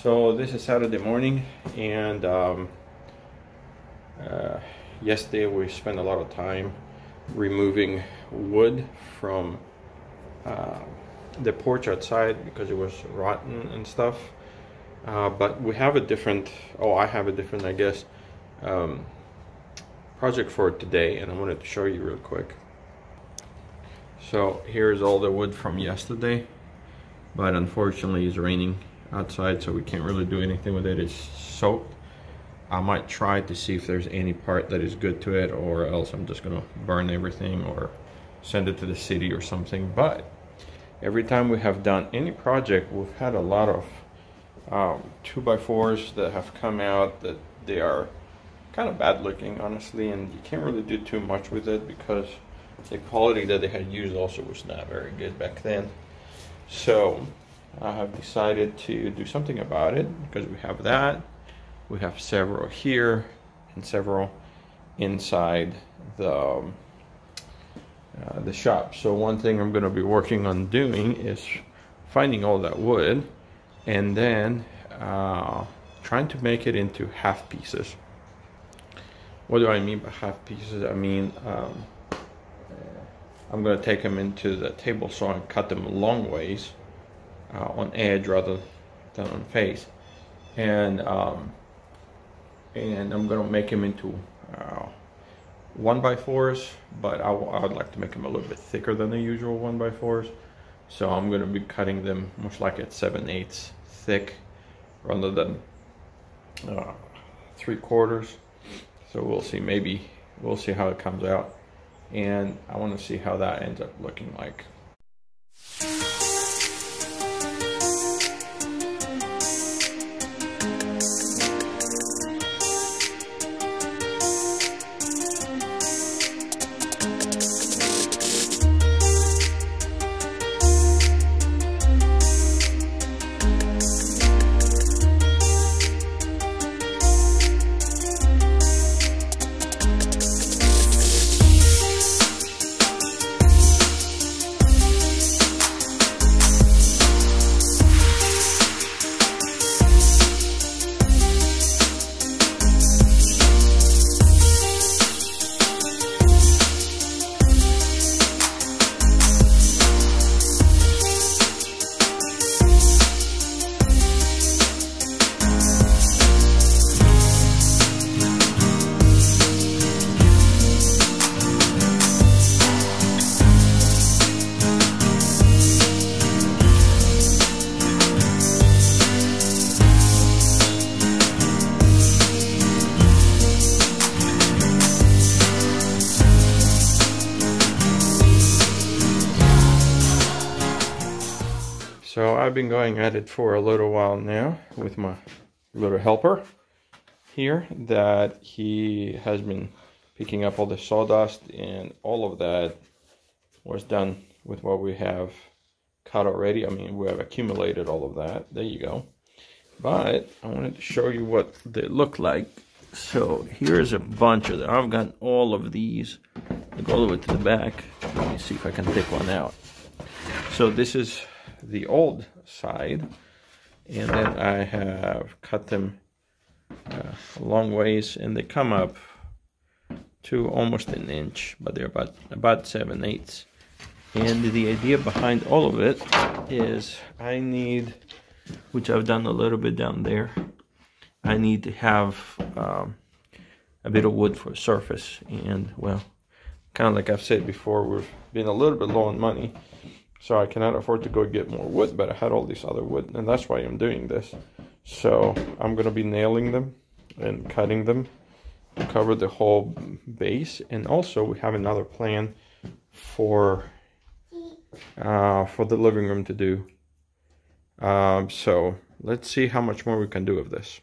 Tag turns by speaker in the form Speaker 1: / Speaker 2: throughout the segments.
Speaker 1: So this is Saturday morning, and yesterday we spent a lot of time removing wood from the porch outside because it was rotten and stuff. But we have a different, I have a different, I guess, project for today, and I wanted to show you real quick. So here's all the wood from yesterday, but unfortunately it's raining outside, so we can't really do anything with it. It's soaked. I might try to see if there's any part that is good to it, or else I'm just gonna burn everything or send it to the city or something. But every time we have done any project, we've had a lot of 2x4s that have come out that they are kind of bad looking, honestly, and you can't really do too much with it because the quality that they had used also was not very good back then. So I have decided to do something about it, because we have that. We have several here and several inside the shop. So one thing I'm going to be working on doing is finding all that wood and then trying to make it into half pieces. What do I mean by half pieces? I mean I'm going to take them into the table saw and cut them long ways on edge rather than on face, and I'm going to make them into 1x4s, but I would like to make them a little bit thicker than the usual 1x4s. So I'm going to be cutting them most likely at 7/8 thick rather than 3/4. So we'll see. Maybe we'll see how it comes out, and I want to see how that ends up looking like. So I've been going at it for a little while now with my little helper here, that he has been picking up all the sawdust, and all of that was done with what we have cut already. I mean, we have accumulated all of that. There you go. But I wanted to show you what they look like. So here's a bunch of them. I've got all of these. I go all the way to the back. Let me see if I can pick one out. So this is the old side, and then I have cut them long ways, and they come up to almost an inch, but they're about 7/8. And the idea behind all of it is I need, which I've done a little bit down there, I need to have a bit of wood for a surface. And well, kind of like I've said before, we've been a little bit low on money, so I cannot afford to go get more wood, but I had all this other wood, and that's why I'm doing this. So I'm going to be nailing them and cutting them to cover the whole base. And also we have another plan for the living room to do. So let's see how much more we can do of this.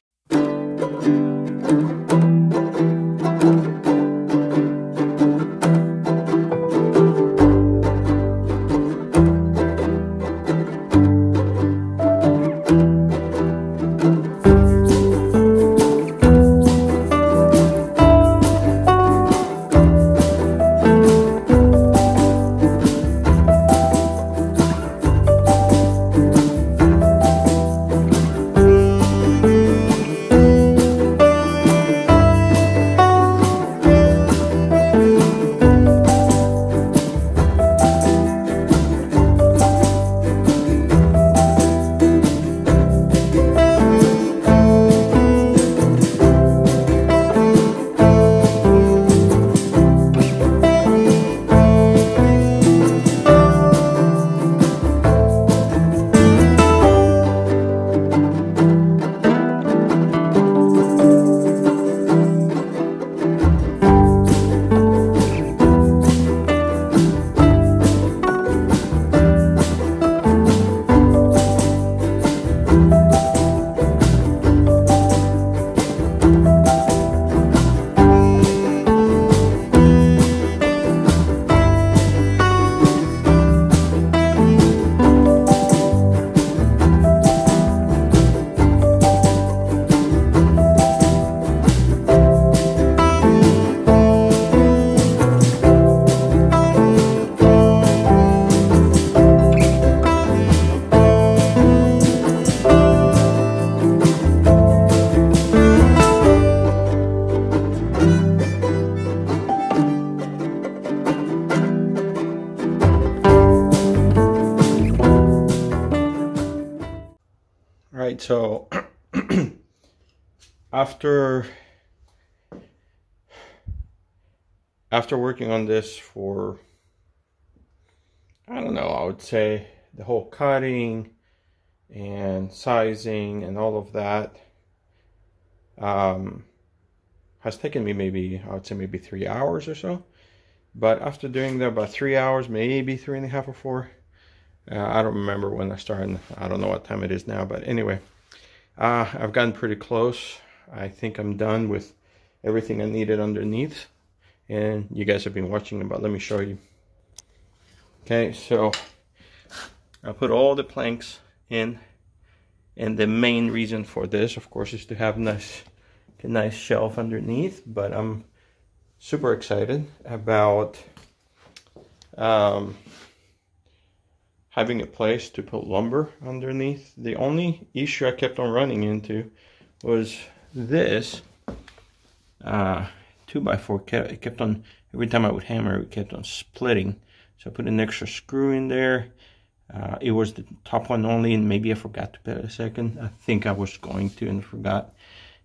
Speaker 1: Right, so after working on this for, I don't know, I would say the whole cutting and sizing and all of that has taken me maybe, I would say maybe 3 hours or so. But after doing that about 3 hours, maybe 3.5 or 4, I don't remember when I started. I don't know what time it is now, but anyway, I've gotten pretty close. I think I'm done with everything I needed underneath, and you guys have been watching, but let me show you. Okay, so I put all the planks in, and the main reason for this, of course, is to have a nice shelf underneath. But I'm super excited about having a place to put lumber underneath. The only issue I kept on running into was this 2x4. It kept on, every time I would hammer, it kept on splitting. So I put an extra screw in there. It was the top one only, and maybe I forgot to put it a second. I think I was going to and forgot.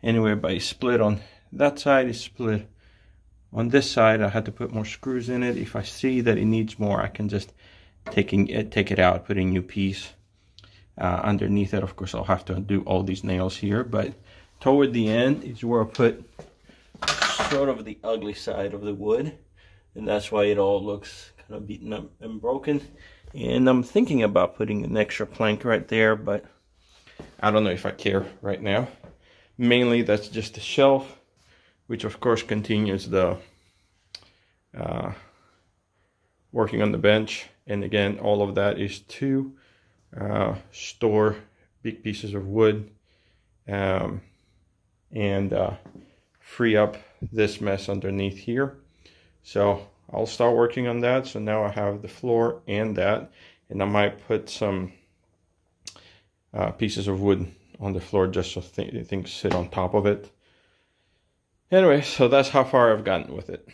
Speaker 1: Anyway, but it split on that side, it split on this side. I had to put more screws in it. If I see that it needs more, I can just take it out, put a new piece underneath it. Of course, I'll have to undo all these nails here, but toward the end is where I put sort of the ugly side of the wood, and that's why it all looks kind of beaten up and broken. And I'm thinking about putting an extra plank right there, but I don't know if I care right now. Mainly that's just a shelf, which of course continues the working on the bench. And again, all of that is to store big pieces of wood and free up this mess underneath here. So I'll start working on that. So now I have the floor and that, and I might put some pieces of wood on the floor just so things sit on top of it. Anyway, so that's how far I've gotten with it.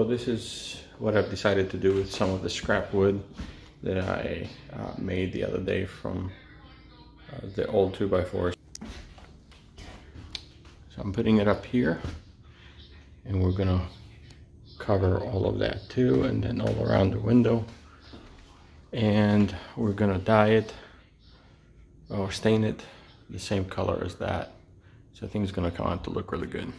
Speaker 1: this is what I've decided to do with some of the scrap wood that I made the other day from the old 2x4s. So I'm putting it up here, and we're gonna cover all of that too, and then all around the window. And we're gonna dye it or stain it the same color as that. So I think it's gonna come out to look really good.